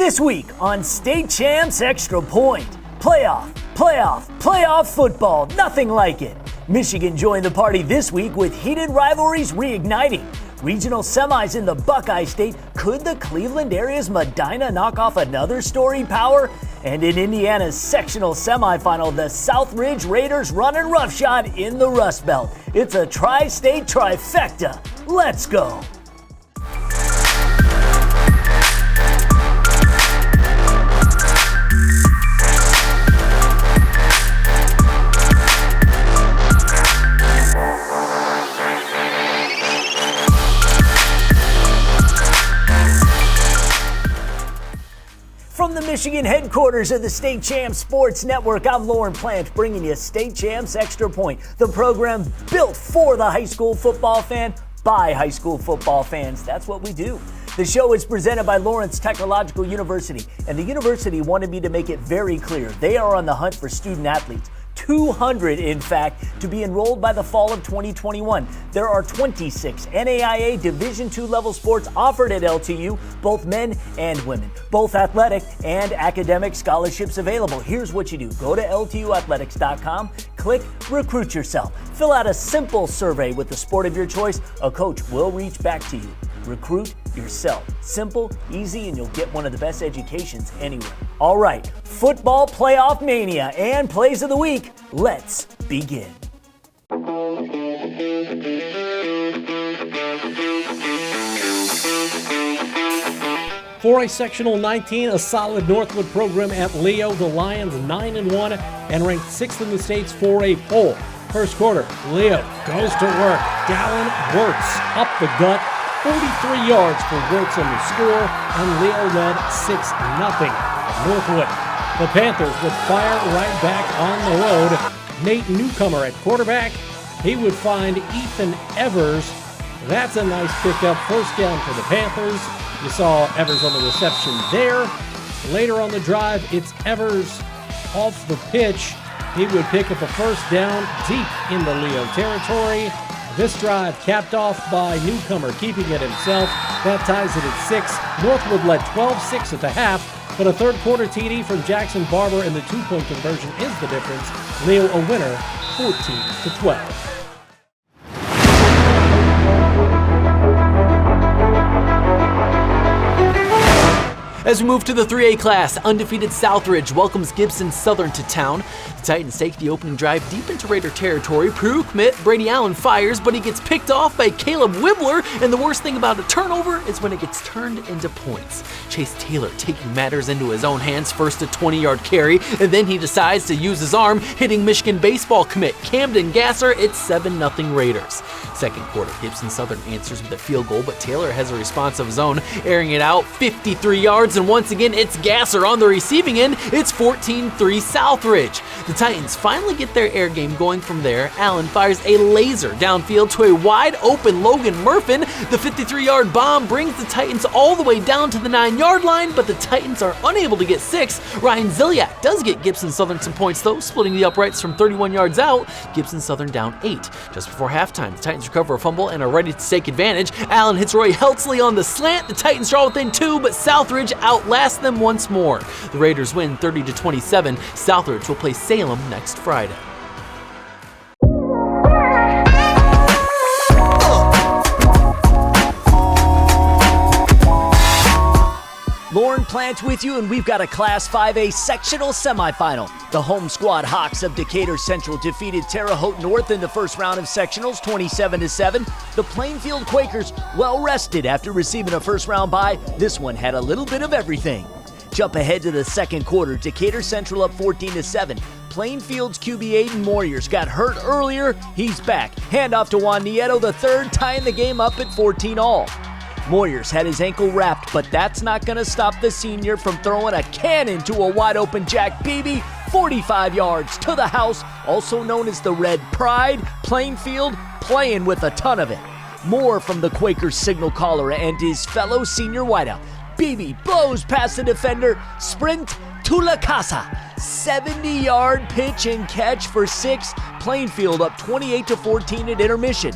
This week on State Champs Extra Point, playoff football, nothing like it. Michigan joined the party this week with heated rivalries reigniting. Regional semis in the Buckeye State. Could the Cleveland area's Medina knock off another storied power? And in Indiana's sectional semifinal, the Southridge Raiders running roughshod in the Rust Belt. It's a tri-state trifecta. Let's go. From the Michigan headquarters of the State Champs Sports Network, I'm Lauren Plant, bringing you State Champs Extra Point, the program built for the high school football fan by high school football fans. That's what we do. The show is presented by Lawrence Technological University, and the university wanted me to make it very clear they are on the hunt for student athletes. 200, in fact, to be enrolled by the fall of 2021. There are 26 NAIA Division II level sports offered at LTU, both men and women, both athletic and academic scholarships available. Here's what you do. Go to LTUathletics.com, click Recruit Yourself. Fill out a simple survey with the sport of your choice. A coach will reach back to you. Recruit yourself. Simple, easy, and you'll get one of the best educations anywhere. All right, football playoff mania and plays of the week. Let's begin. 4A Sectional 19, a solid Northwood program at Leo. The Lions 9-1 and ranked 6th in the state's 4A poll. First quarter, Leo goes to work. Dallin Wirtz up the gut. 43 yards for Wirtz on the score, and Leo led 6-0. Northwood. The Panthers would fire right back on the road. Nate Newcomer at quarterback. He would find Ethan Evers. That's a nice pickup. First down for the Panthers. You saw Evers on the reception there. Later on the drive, it's Evers off the pitch. He would pick up a first down deep in the Leo territory. This drive capped off by Newcomer, keeping it himself. That ties it at 6. Northwood led 12-6 at the half, but a third quarter TD from Jackson Barber and the two-point conversion is the difference. Leo a winner, 14-12. As we move to the 3A class, undefeated Southridge welcomes Gibson Southern to town. The Titans take the opening drive deep into Raider territory. Peru commit Brady Allen fires, but he gets picked off by Caleb Wibbler, and the worst thing about a turnover is when it gets turned into points. Chase Taylor taking matters into his own hands, first a 20-yard carry, and then he decides to use his arm, hitting Michigan baseball commit Camden Gasser. It's 7-0 Raiders. Second quarter, Gibson Southern answers with a field goal, but Taylor has a response of his own, airing it out 53 yards, and once again it's Gasser on the receiving end. It's 14-3 Southridge. The Titans finally get their air game going from there. Allen fires a laser downfield to a wide open Logan Murphin. The 53-yard bomb brings the Titans all the way down to the 9-yard line, but the Titans are unable to get 6. Ryan Ziliak does get Gibson Southern some points though, splitting the uprights from 31 yards out. Gibson Southern down 8. Just before halftime, the Titans recover a fumble and are ready to take advantage. Allen hits Roy Heltzley on the slant. The Titans draw within 2, but Southridge outlast them once more. The Raiders win 30-27. Southridge will play Salem next Friday. Lauren Plant with you, and we've got a Class 5A sectional semifinal. The home squad Hawks of Decatur Central defeated Terre Haute North in the first round of sectionals, 27-7. The Plainfield Quakers, well rested after receiving a first round bye. This one had a little bit of everything. Jump ahead to the second quarter. Decatur Central up 14-7. Plainfield's QB Aiden Moyers got hurt earlier. He's back. Handoff to Juan Nieto III, tying the game up at 14 all. Moyers had his ankle wrapped, but that's not going to stop the senior from throwing a cannon to a wide-open Jack Beebe, 45 yards to the house, also known as the Red Pride. Plainfield playing with a ton of it. More from the Quakers signal caller and his fellow senior wideout. Beebe blows past the defender, sprint to La Casa. 70-yard pitch and catch for 6. Plainfield up 28-14 at intermission.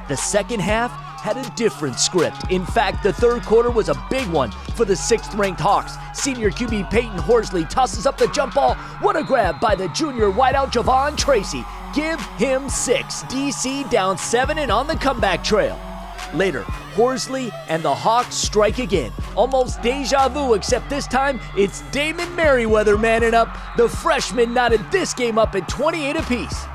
The second half, had a different script. In fact, the third quarter was a big one for the 6th-ranked Hawks. Senior QB Peyton Horsley tosses up the jump ball. What a grab by the junior wideout Javon Tracy. Give him 6. DC down 7 and on the comeback trail. Later, Horsley and the Hawks strike again. Almost deja vu, except this time it's Damon Merriweather manning up. The freshman knotted this game up at 28 apiece.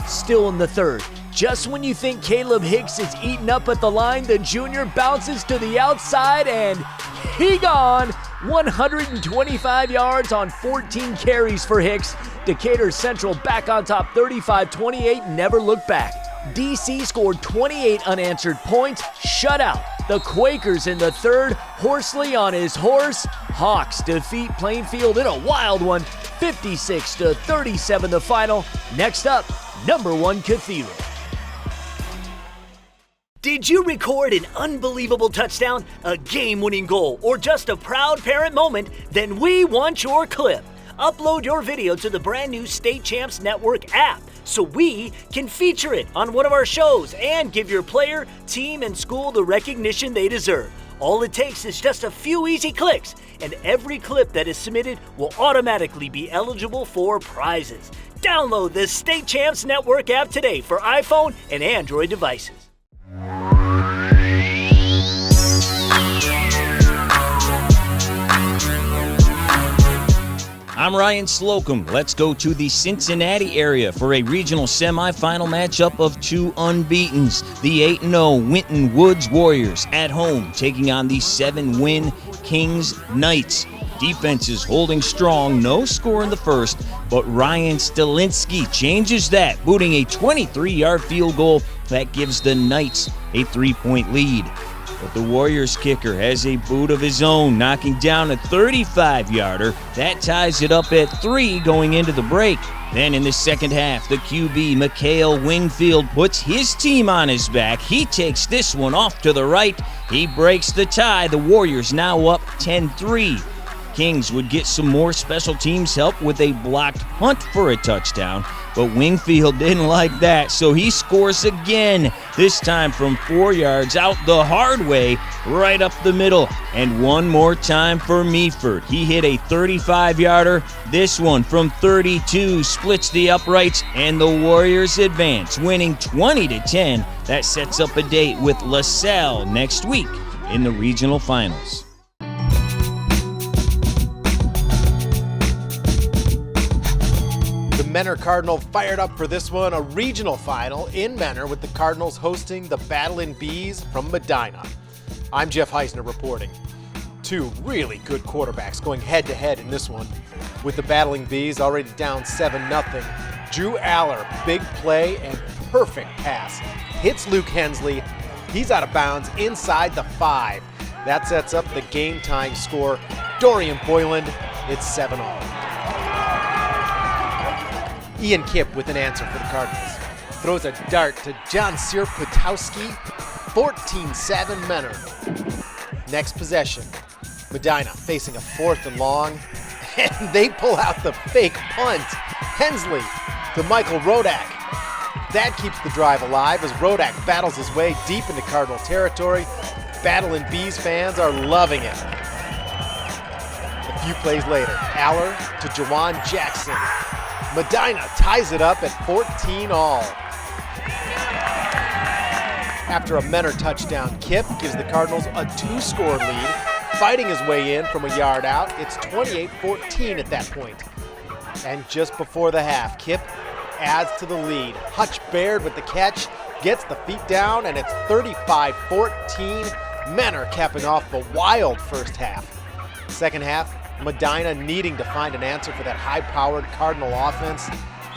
Still in the third, just when you think Caleb Hicks is eaten up at the line, the junior bounces to the outside and he gone. 125 yards on 14 carries for Hicks. Decatur Central back on top 35-28, never looked back. DC scored 28 unanswered points, shut out the Quakers in the third. Horsley on his horse. Hawks defeat Plainfield in a wild one, 56-37 the final. Next up, number 1 Cathedral. Did you record an unbelievable touchdown, a game-winning goal, or just a proud parent moment? Then we want your clip. Upload your video to the brand new State Champs Network app so we can feature it on one of our shows and give your player, team, and school the recognition they deserve. All it takes is just a few easy clicks, and every clip that is submitted will automatically be eligible for prizes. Download the State Champs Network app today for iPhone and Android devices. I'm Ryan Slocum. Let's go to the Cincinnati area for a regional semifinal matchup of 2 unbeatens. The 8-0 Winton Woods Warriors at home taking on the 7-win Kings Knights. Defense is holding strong, no score in the first, but Ryan Stilinski changes that, booting a 23-yard field goal that gives the Knights a 3-point lead. But the Warriors kicker has a boot of his own, knocking down a 35-yarder. That ties it up at 3 going into the break. Then in the second half, the QB, Mikhail Wingfield, puts his team on his back. He takes this one off to the right. He breaks the tie. The Warriors now up 10-3. Kings would get some more special teams help with a blocked punt for a touchdown, but Wingfield didn't like that, so he scores again, this time from 4 yards out the hard way, right up the middle. And one more time for Meaford. He hit a 35-yarder. This one from 32 splits the uprights, and the Warriors advance, winning 20-10. That sets up a date with LaSalle next week in the regional finals. Menor Cardinal fired up for this one, a regional final in Menor with the Cardinals hosting the Battling Bees from Medina. I'm Jeff Heisner reporting. 2 really good quarterbacks going head-to-head in this one, with the Battling Bees already down 7-0. Drew Aller, big play and perfect pass. Hits Luke Hensley. He's out of bounds inside the 5. That sets up the game-tying score. Dorian Boyland, it's 7-all. Ian Kipp with an answer for the Cardinals. Throws a dart to John Sierputowski, 14-7 Menor. Next possession, Medina facing a 4th and long, and they pull out the fake punt. Hensley to Michael Rodak. That keeps the drive alive as Rodak battles his way deep into Cardinal territory. Battling Bees fans are loving it. A few plays later, Aller to Jawan Jackson. Medina ties it up at 14-all. After a Menor touchdown, Kipp gives the Cardinals a 2-score lead. Fighting his way in from a yard out, it's 28-14 at that point. And just before the half, Kipp adds to the lead. Hutch Baird with the catch, gets the feet down, and it's 35-14. Menor capping off the wild first half. Second half, Medina needing to find an answer for that high-powered Cardinal offense,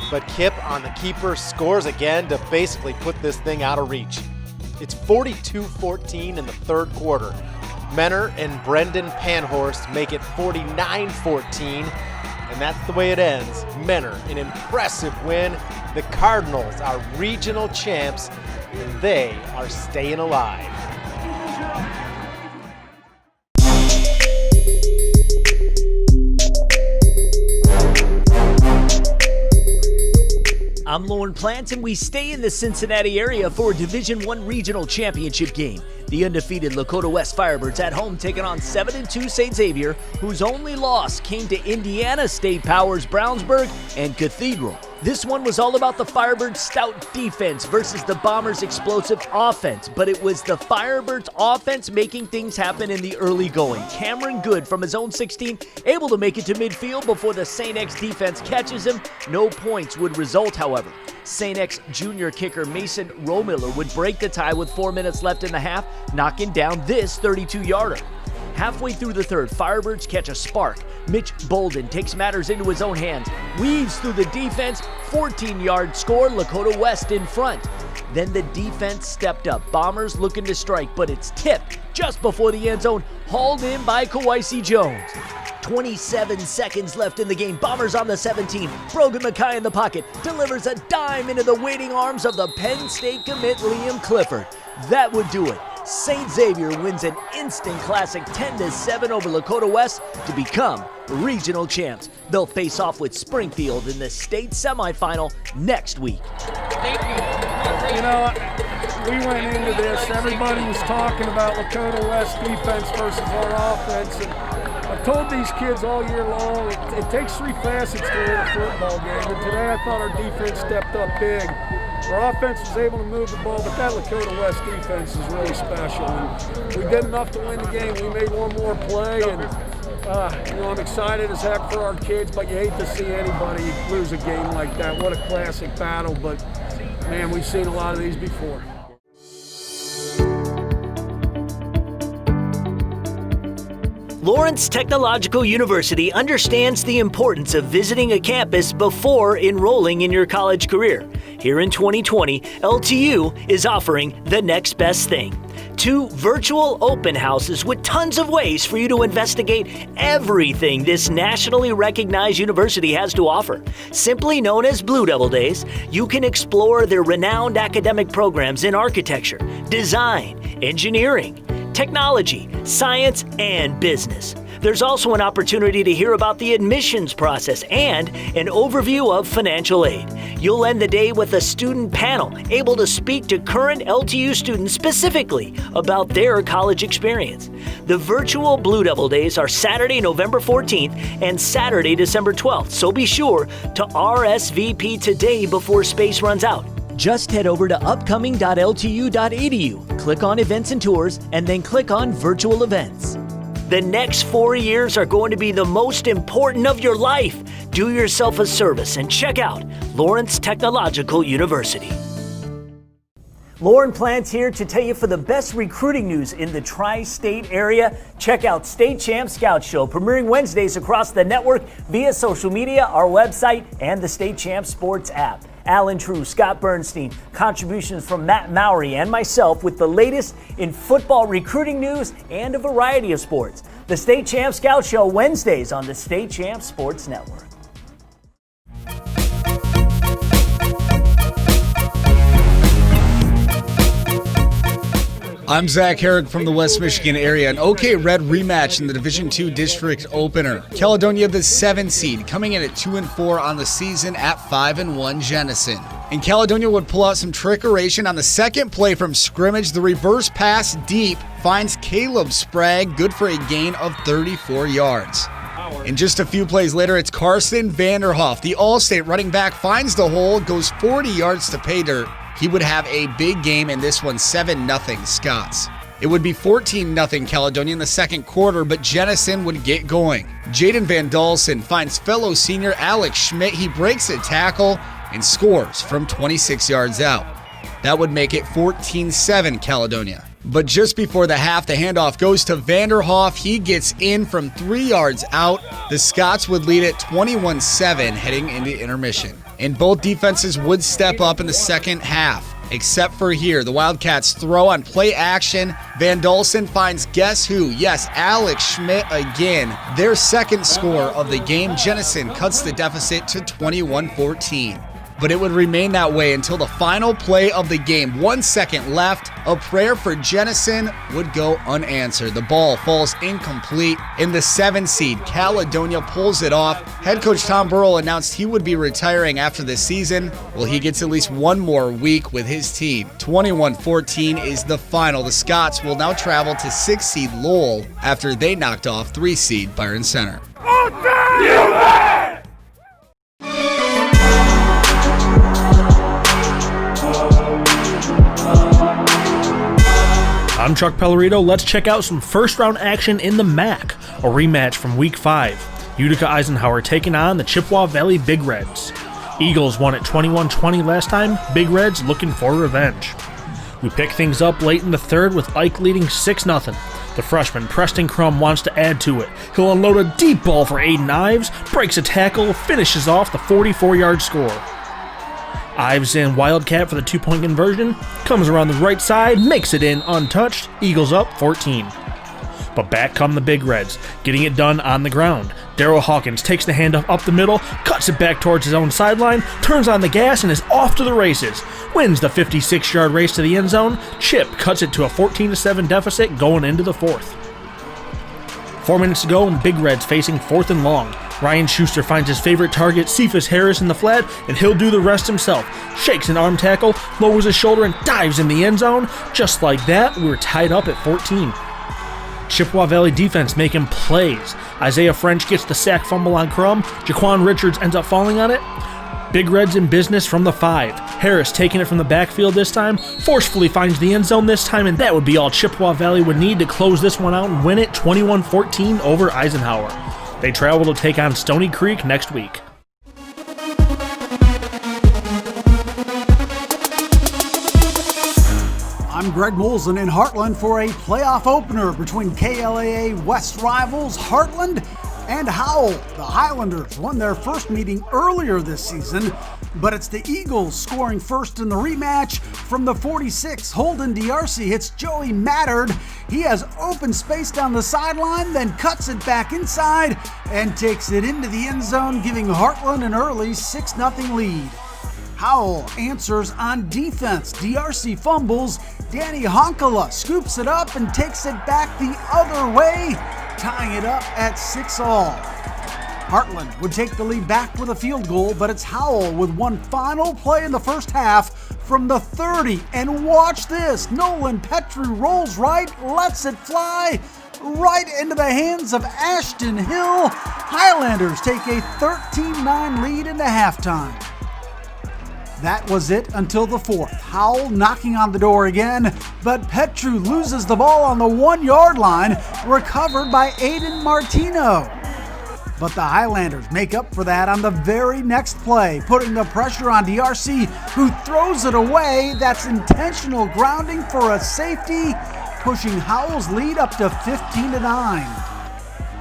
but Kipp on the keeper scores again to basically put this thing out of reach. It's 42-14 in the third quarter. Menor and Brendan Panhorst make it 49-14, and that's the way it ends. Menor, an impressive win. The Cardinals are regional champs, and they are staying alive. I'm Lauren Plant, and we stay in the Cincinnati area for a Division I regional championship game. The undefeated Lakota West Firebirds at home taking on 7-2 St. Xavier, whose only loss came to Indiana State Powers Brownsburg and Cathedral. This one was all about the Firebirds' stout defense versus the Bombers' explosive offense, but it was the Firebirds' offense making things happen in the early going. Cameron Good from his own 16, able to make it to midfield before the St. X defense catches him. No points would result, however. St. X junior kicker Mason Romiller would break the tie with 4 minutes left in the half, knocking down this 32-yarder. Halfway through the third, Firebirds catch a spark. Mitch Bolden takes matters into his own hands, weaves through the defense, 14-yard score, Lakota West in front. Then the defense stepped up. Bombers looking to strike, but it's tipped just before the end zone, hauled in by Kawhi Jones. 27 seconds left in the game. Bombers on the 17. Brogan Mackay in the pocket delivers a dime into the waiting arms of the Penn State commit Liam Clifford. That would do it. St. Xavier wins an instant classic 10-7 over Lakota West to become regional champs. They'll face off with Springfield in the state semifinal next week. You know, we went into this, everybody was talking about Lakota West defense versus our offense, and I've told these kids all year long, it takes three facets to win a football game, and today I thought our defense stepped up big. Our offense was able to move the ball, but that Lakota West defense is really special. And we did enough to win the game. We made one more play, and I'm excited as heck for our kids, but you hate to see anybody lose a game like that. What a classic battle, but man, we've seen a lot of these before. Lawrence Technological University understands the importance of visiting a campus before enrolling in your college career. Here in 2020, LTU is offering the next best thing. 2 virtual open houses with tons of ways for you to investigate everything this nationally recognized university has to offer. Simply known as Blue Devil Days, you can explore their renowned academic programs in architecture, design, engineering, technology, science, and business. There's also an opportunity to hear about the admissions process and an overview of financial aid. You'll end the day with a student panel able to speak to current LTU students specifically about their college experience. The virtual Blue Devil Days are Saturday, November 14th and Saturday, December 12th, so be sure to RSVP today before space runs out. Just head over to upcoming.ltu.edu, click on Events and Tours, and then click on Virtual Events. The next 4 years are going to be the most important of your life. Do yourself a service and check out Lawrence Technological University. Lauren Plant here to tell you for the best recruiting news in the tri-state area. Check out State Champs Scout Show, premiering Wednesdays across the network via social media, our website, and the State Champs Sports app. Alan True, Scott Bernstein, contributions from Matt Mowry and myself with the latest in football recruiting news and a variety of sports. The State Champs Scout Show, Wednesdays on the State Champs Sports Network. I'm Zach Herrick from the West Michigan area. An OK Red rematch in the Division II District Opener. Caledonia, the 7 seed, coming in at 2-4 on the season at 5-1 Jenison. And Caledonia would pull out some trickeration on the second play from scrimmage. The reverse pass deep finds Caleb Sprague, good for a gain of 34 yards. And just a few plays later, it's Carson Vanderhoff, the All-State running back, finds the hole, goes 40 yards to pay dirt. He would have a big game in this one, 7-0 Scots. It would be 14-0 Caledonia in the second quarter, but Jenison would get going. Jaden Van Dalsen finds fellow senior Alex Schmidt. He breaks a tackle and scores from 26 yards out. That would make it 14-7 Caledonia. But just before the half, the handoff goes to Vanderhoff. He gets in from 3 yards out. The Scots would lead it 21-7 heading into intermission. And both defenses would step up in the second half, except for here. The Wildcats throw on play action. Van Dalsen finds guess who? Yes, Alex Schmidt again. Their second score of the game. Jenison cuts the deficit to 21-14. but it would remain that way until the final play of the game. 1 second left. A prayer for Jenison would go unanswered. The ball falls incomplete. In the 7 seed, Caledonia pulls it off. Head coach Tom Burrell announced he would be retiring after this season. Well, he gets at least one more week with his team. 21-14 is the final. The Scots will now travel to 6 seed Lowell after they knocked off 3 seed Byron Center. I'm Chuck Pellerito. Let's check out some first-round action in the MAC, a rematch from Week 5. Utica Eisenhower taking on the Chippewa Valley Big Reds. Eagles won at 21-20 last time. Big Reds looking for revenge. We pick things up late in the third with Ike leading 6-0. The freshman Preston Crum wants to add to it. He'll unload a deep ball for Aiden Ives, breaks a tackle, finishes off the 44-yard score. Ives in Wildcat for the 2-point conversion, comes around the right side, makes it in untouched, Eagles up 14. But back come the Big Reds, getting it done on the ground. Darryl Hawkins takes the handoff up the middle, cuts it back towards his own sideline, turns on the gas and is off to the races. Wins the 56-yard race to the end zone. Chip cuts it to a 14-7 deficit going into the fourth. 4 minutes to go and Big Reds facing 4th and long. Ryan Schuster finds his favorite target, Cephas Harris, in the flat, and he'll do the rest himself. Shakes an arm tackle, lowers his shoulder, and dives in the end zone. Just like that, we're tied up at 14. Chippewa Valley defense making plays. Isaiah French gets the sack fumble on Crum. Jaquan Richards ends up falling on it. Big Reds in business from the 5. Harris taking it from the backfield this time, forcefully finds the end zone this time, and that would be all Chippewa Valley would need to close this one out and win it 21-14 over Eisenhower. They travel to take on Stony Creek next week. I'm Greg Molson in Heartland for a playoff opener between KLAA West rivals Heartland and Howell. The Highlanders won their first meeting earlier this season, but it's the Eagles scoring first in the rematch. From the 46, Holden D'Arcy hits Joey Mattard. He has open space down the sideline, then cuts it back inside and takes it into the end zone, giving Heartland an early 6-0 lead. Howell answers on defense. D'Arcy fumbles. Danny Honkala scoops it up and takes it back the other way, tying it up at 6-all. Heartland would take the lead back with a field goal, but it's Howell with one final play in the first half from the 30. And watch this. Nolan Petru rolls right, lets it fly right into the hands of Ashton Hill. Highlanders take a 13-9 lead into halftime. That was it until the fourth. Howell knocking on the door again, but Petru loses the ball on the 1-yard line, recovered by Aiden Martino. But the Highlanders make up for that on the very next play, putting the pressure on D'Arcy, who throws it away. That's intentional grounding for a safety, pushing Howell's lead up to 15-9.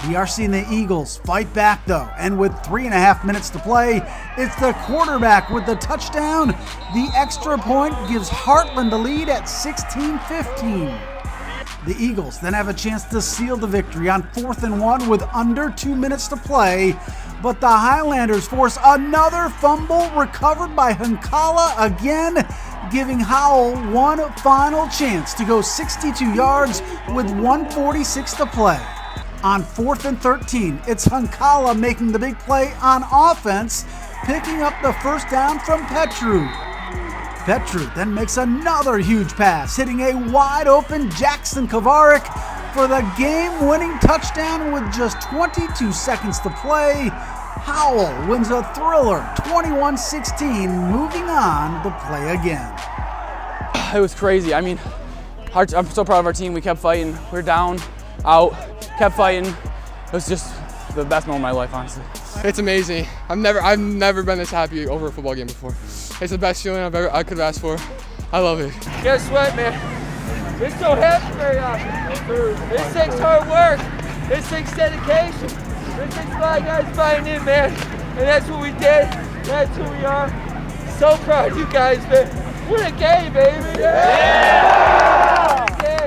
D'Arcy and the Eagles fight back though, and with 3.5 minutes to play, it's the quarterback with the touchdown. The extra point gives Heartland the lead at 16-15. The Eagles then have a chance to seal the victory on 4th and 1 with under 2 minutes to play, but the Highlanders force another fumble recovered by Hankala again, giving Howell one final chance to go 62 yards with 1:46 to play. On 4th and 13, it's Hankala making the big play on offense, picking up the first down from Petru. Petru then makes another huge pass, hitting a wide-open Jackson Kovarik for the game-winning touchdown with just 22 seconds to play. Howell wins a thriller 21-16, moving on to play again. It was crazy. I mean, I'm so proud of our team. We kept fighting. We were down, out, kept fighting. It was just the best moment of my life, honestly. It's amazing. I've never been this happy over a football game before. It's the best feeling I could have asked for. I love it. Guess what, man? This don't happen very often. This takes hard work. This takes dedication. This takes a lot of guys buying in, man. And that's what we did. That's who we are. So proud of you guys, man. We're a game, baby. Yeah! Yeah!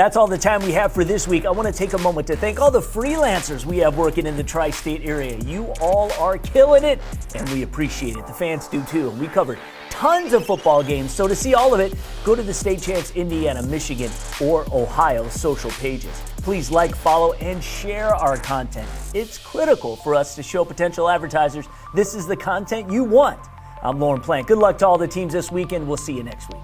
That's all the time we have for this week. I want to take a moment to thank all the freelancers we have working in the tri-state area. You all are killing it, and we appreciate it. The fans do too. We covered tons of football games, so to see all of it, go to the State Champs Indiana, Michigan, or Ohio social pages. Please like, follow, and share our content. It's critical for us to show potential advertisers this is the content you want. I'm Lauren Plant. Good luck to all the teams this weekend. We'll see you next week.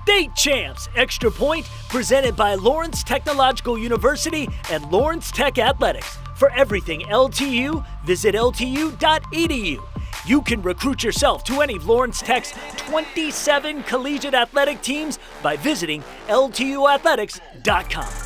State Champs Extra Point, presented by Lawrence Technological University and Lawrence Tech Athletics. For everything LTU, visit ltu.edu. You can recruit yourself to any of Lawrence Tech's 27 collegiate athletic teams by visiting ltuathletics.com.